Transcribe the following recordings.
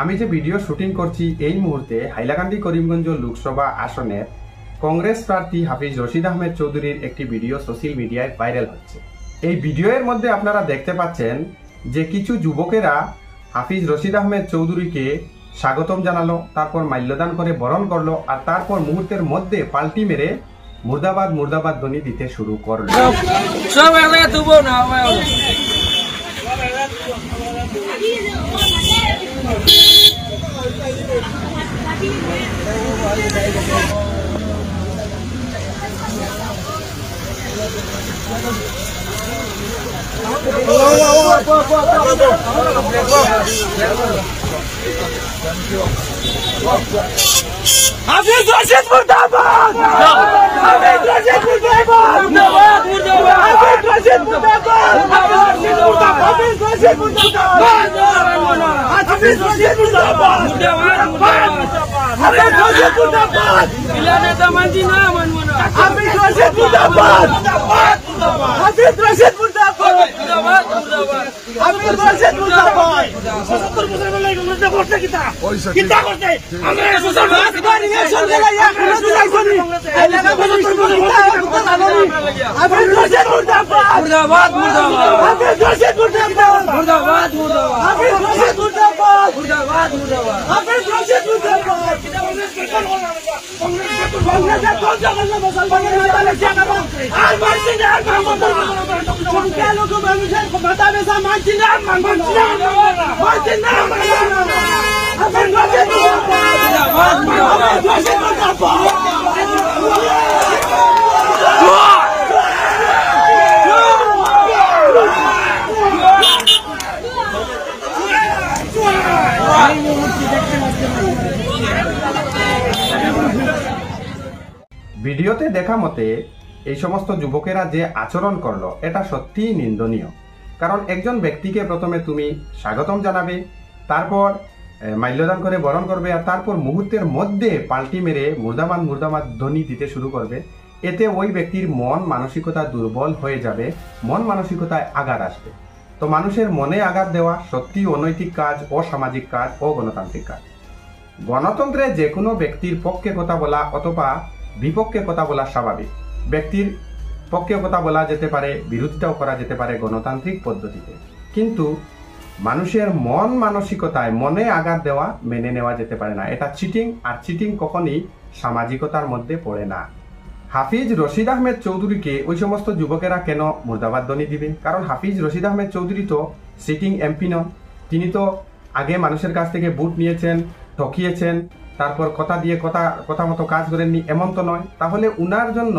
আমি যে video shooting করছি এই মুহূর্তে হাইলাকান্দি করিমগঞ্জ লোকসভা আসনের কংগ্রেস প্রার্থী হাফিজ রশিদ আহমেদ চৌধুরীর একটি ভিডিও সোশ্যাল মিডিয়ায় ভাইরাল হচ্ছে। এই ভিডিওর মধ্যে আপনারা দেখতে পাচ্ছেন যে কিছু যুবকেরা হাফিজ রশিদ আহমেদ চৌধুরীকে স্বাগতম জানালো, তারপর মাল্যদান করে বরণ করলো, আর তারপর মুহূর্তের মধ্যে পাল্টি মেরে মুর্দাবাদ মুর্দাবাদ ধ্বনি দিতে শুরু করলো। হাফিজ রশিদ মুর্দাবাদ! হাফিজ রশিদ মুর্দাবাদ! হাফিজ রশিদ মুর্দাবাদ! হাফিজ রশিদ মুর্দাবাদ! হাফিজ রশিদ মুর্দাবাদ! হাফিজ রশিদ মুর্দাবাদ! ইলানে তামাজি না মানমনা হাফিজ রশিদ মুর্দাবাদ! হাফিজ রশিদ মুর্দাবাদ! হাফিজ রশিদ মুর্দাবাদ! ৭৭ বছর লাগে আমরা করতে কিতা করতে আমরা সোশ্যাল মিডিয়া সঙ্গে লাইয়া করে যাইছনি এলাকা পুলিশ হাফিজ রশিদ মুর্দাবাদ! মুর্দাবাদ মুর্দাবাদ! হাফিজ রশিদ মুর্দাবাদ! মুর্দাবাদ মুর্দাবাদ! হাফিজ রশিদ মুর্দাবাদ! মুর্দাবাদ মুর্দাবাদ! হাফিজ রশিদ মুর্দাবাদ! কংগ্রেসের কোন জগন্নাথ মুসলমানের ময়দানে জানাবো আর মানছি না, আর মানবো না। সংখ্যালঘু মানুষের মাথা বেসা মানছি না, মানছি না, মানছি না। হাফিজ রশিদ মুর্দাবাদ! হাফিজ রশিদ মুর্দাবাদ! ভিডিওতে দেখা মতে এই সমস্ত যুবকেরা যে আচরণ করলো এটা সত্যিই নিন্দনীয়। কারণ একজন ব্যক্তিকে প্রথমে তুমি স্বাগতম জানাবে, তারপর মাল্যদান করে বরণ করবে, আর তারপর মুহূর্তের মধ্যে পাল্টি মেরে মুর্দাবাদ মুর্দাবাদ ধ্বনি দিতে শুরু করবে। এতে ওই ব্যক্তির মন মানসিকতা দুর্বল হয়ে যাবে, মন মানসিকতায় আঘাত আসবে। তো মানুষের মনে আঘাত দেওয়া সত্যি অনৈতিক কাজ, অসামাজিক কাজ, অগণতান্ত্রিক কাজ। গণতন্ত্রে যে কোনো ব্যক্তির পক্ষে কথা বলা অথবা বিপক্ষে কথা বলা স্বাভাবিক। ব্যক্তির পক্ষে কথা বলা যেতে পারে, বিরোধিতাও করা যেতে পারে গণতান্ত্রিক পদ্ধতিতে, কিন্তু মানুষের মন মানসিকতায় মনে আঘাত দেওয়া মেনে নেওয়া যেতে পারে না। এটা চিটিং, আর চিটিং কখনই সামাজিকতার মধ্যে পড়ে না। হাফিজ রশিদ আহমেদ চৌধুরীকে ওই সমস্ত যুবকেরা কেন মুর্দাবাদ ধ্বনি দিবে? কারণ হাফিজ রশিদ আহমেদ চৌধুরী তো সিটিং এমপি নন। তিনি তো আগে মানুষের কাছ থেকে ভোট নিয়েছেন, ঠকিয়েছেন, তারপর কথা দিয়ে কথা মতো কাজ করেননি, এমন তো নয়। তাহলে উনার জন্য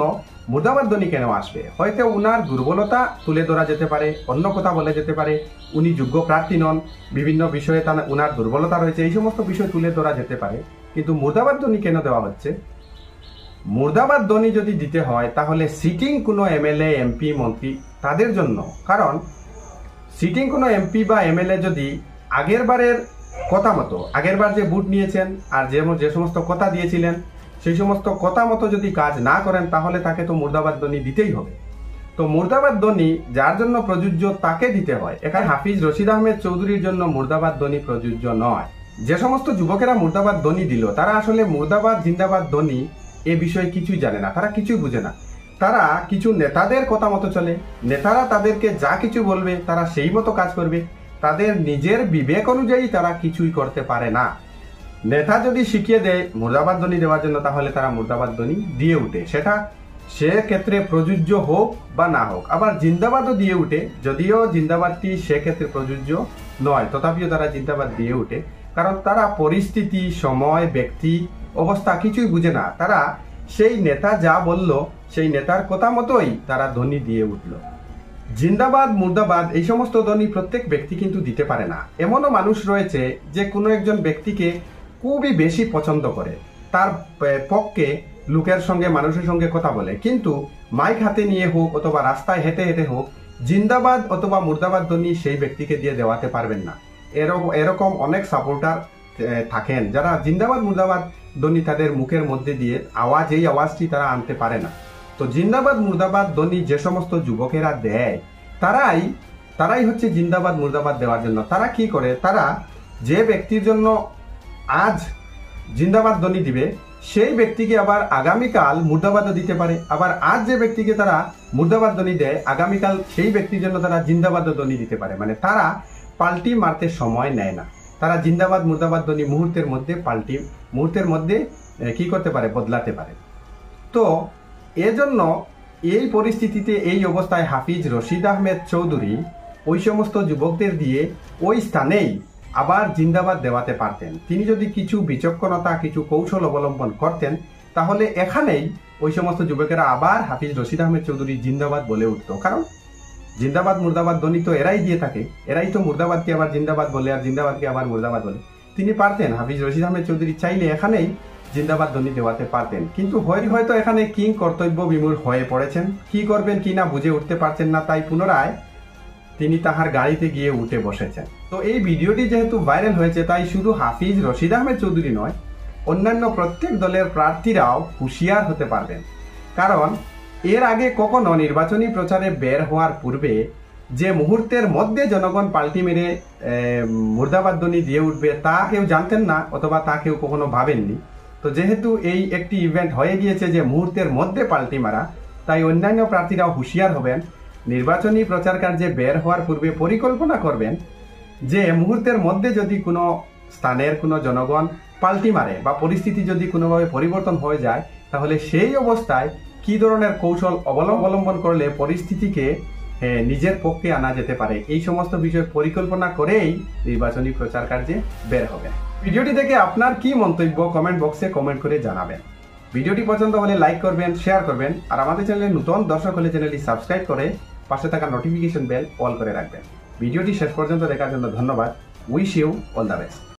মুর্দাবাদ ধ্বনি কেন আসবে? হয়তো উনার দুর্বলতা তুলে ধরা যেতে পারে, অন্য কথা বলে যেতে পারে, উনি যোগ্য প্রার্থী নন, বিভিন্ন বিষয়ে উনার দুর্বলতা রয়েছে, এই সমস্ত বিষয় তুলে ধরা যেতে পারে। কিন্তু মুর্দাবাদ ধ্বনি কেন দেওয়া হচ্ছে? মুর্দাবাদ ধ্বনি যদি দিতে হয় তাহলে সিটিং কোনো এমএলএ, এমপি, মন্ত্রী তাদের জন্য। কারণ সিটিং কোনো এমপি বা এমএলএ যদি আগেরবার যে ভোট নিয়েছেন আর যে সমস্ত কথা দিয়েছিলেন সেই সমস্ত কথা মতো যদি কাজ না করেন তাহলে তাকে তো মুর্দাবাদ ধ্বনি দিতেই হবে। তো মুর্দাবাদ ধ্বনি যার জন্য প্রযোজ্য তাকে দিতে হয়। এখানে হাফিজ রশিদ আহমেদ চৌধুরীর জন্য মুর্দাবাদ ধ্বনি প্রযোজ্য নয়। যে সমস্ত যুবকেরা মুর্দাবাদ ধ্বনি দিল তারা আসলে মুর্দাবাদ জিন্দাবাদ ধ্বনি এ বিষয়ে কিছুই জানে না, তারা কিছুই বুঝে না। তারা কিছু নেতাদের কথা মতো চলে, নেতারা তাদেরকে যা কিছু বলবে তারা সেই মতো কাজ করবে, তাদের নিজের বিবেক অনুযায়ী তারা কিছুই করতে পারে না। নেতা যদি শিখিয়ে দেয় মুর্দাবাদ ধ্বনি দেওয়ার জন্য তাহলে তারা মুর্দাবাদ ধ্বনি দিয়ে উঠে, সেটা সে ক্ষেত্রে প্রযোজ্য হোক বা না হোক। আবার জিন্দাবাদও দিয়ে উঠে, যদিও জিন্দাবাদটি সে ক্ষেত্রে প্রযোজ্য নয়, তথাপিও তারা জিন্দাবাদ দিয়ে উঠে। কারণ তারা পরিস্থিতি, সময়, ব্যক্তি, অবস্থা কিছুই বুঝে না। তারা সেই নেতা যা বলল সেই নেতার কথা মতোই তারা ধ্বনি দিয়ে উঠল। জিন্দাবাদ মুর্দাবাদ এই সমস্ত ধ্বনি প্রত্যেক ব্যক্তি কিন্তু দিতে পারে না। এমনও মানুষ রয়েছে যে কোনো একজন ব্যক্তিকে খুবই বেশি পছন্দ করে, তার পক্ষে লোকের সঙ্গে, মানুষের সঙ্গে কথা বলে, কিন্তু মাইক হাতে নিয়ে হোক অথবা রাস্তায় হেঁটে হেঁটে হোক জিন্দাবাদ অথবা মুর্দাবাদ ধ্বনি সেই ব্যক্তিকে দিয়ে দেওয়াতে পারবেন না। এরকম অনেক সাপোর্টার থাকেন যারা জিন্দাবাদ মুর্দাবাদ ধ্বনি তাদের মুখের মধ্যে দিয়ে এই আওয়াজটি তারা আনতে পারে না। তো জিন্দাবাদ মুর্দাবাদ ধ্বনি যে সমস্ত যুবকেরা দেয় তারাই হচ্ছে জিন্দাবাদ মুর্দাবাদ দেওয়ার জন্য। তারা কি করে? তারা যে ব্যক্তির জন্য আজ জিন্দাবাদ ধ্বনি দিবে সেই ব্যক্তিকে আবার আগামীকাল মুর্দাবাদও দিতে পারে, আবার আজ যে ব্যক্তিকে তারা মুর্দাবাদ ধ্বনি দেয় আগামীকাল সেই ব্যক্তির জন্য তারা জিন্দাবাদ ধ্বনি দিতে পারে। মানে তারা পাল্টি মারতে সময় নেয় না, তারা জিন্দাবাদ মুর্দাবাদ ধ্বনি মুহূর্তের মধ্যে কি করতে পারে, বদলাতে পারে। তো এজন্য এই পরিস্থিতিতে এই অবস্থায় হাফিজ রশিদ আহমেদ চৌধুরী ওই সমস্ত যুবকদের দিয়ে ওই স্থানেই আবার জিন্দাবাদ দেওয়াতে পারতেন। তিনি যদি কিছু বিচক্ষণতা কিছু কৌশল অবলম্বন করতেন তাহলে এখানেই ওই সমস্ত যুবকেরা আবার হাফিজ রশিদ আহমেদ চৌধুরী জিন্দাবাদ বলে উঠত। কারণ জিন্দাবাদ মুর্দাবাদ ধ্বনি তো এরাই দিয়ে থাকে, এরাই তো মুর্দাবাদকে আবার জিন্দাবাদ বলে আর জিন্দাবাদকে আবার মুর্দাবাদ বলে। তিনি পারতেন, হাফিজ রশিদ আহমেদ চৌধুরী চাইলে এখানেই জিন্দাবাদ ধ্বনি দেওয়াতে পারতেন। কিন্তু হয়তো এখানে কিং কর্তব্য বিমূঢ় হয়ে পড়েছেন, কি করবেন কি না বুঝে উঠতে পারছেন না, তাই পুনরায় তিনি তাহার গাড়িতে গিয়ে উঠে বসেছেন। তো এই ভিডিওটি যেহেতু ভাইরাল হয়েছে তাই শুধু হাফিজ রশিদ আহমেদ চৌধুরী নয়, অন্যান্য প্রত্যেক দলের প্রার্থীরাও হুঁশিয়ার হতে পারবেন। কারণ এর আগে কখনো নির্বাচনী প্রচারে বের হওয়ার পূর্বে যে মুহূর্তের মধ্যে জনগণ পাল্টি মেরে মুর্দাবাদ ধ্বনি দিয়ে উঠবে তা কেউ জানতেন না, অথবা তা কেউ কখনো ভাবেননি। তো যেহেতু এই একটি ইভেন্ট হয়ে গিয়েছে যে মুহূর্তের মধ্যে পাল্টি মারা, তাই অন্যান্য প্রার্থীরাও হুঁশিয়ার হবেন, নির্বাচনী প্রচার কার্যে বের হওয়ার পূর্বে পরিকল্পনা করবেন যে মুহূর্তের মধ্যে যদি কোনো স্থানের কোনো জনগণ পাল্টি মারে বা পরিস্থিতি যদি কোনোভাবে পরিবর্তন হয়ে যায় তাহলে সেই অবস্থায় কি ধরনের কৌশল অবলম্বন করলে পরিস্থিতিকে নিজের পক্ষে আনা যেতে পারে, এই সমস্ত বিষয় পরিকল্পনা করেই নির্বাচনী প্রচার কার্যে বের হবে। ভিডিওটি দেখে আপনার কি মন্তব্য কমেন্ট বক্সে কমেন্ট করে জানাবেন। ভিডিওটি পছন্দ হলে লাইক করবেন, শেয়ার করবেন, আর আমাদের চ্যানেলে নতুন দর্শক হলে চ্যানেলটি সাবস্ক্রাইব করে পাশে থাকা নোটিফিকেশন বেল অল করে রাখবেন। ভিডিওটি শেষ পর্যন্ত দেখার জন্য ধন্যবাদ। Wish you all the best.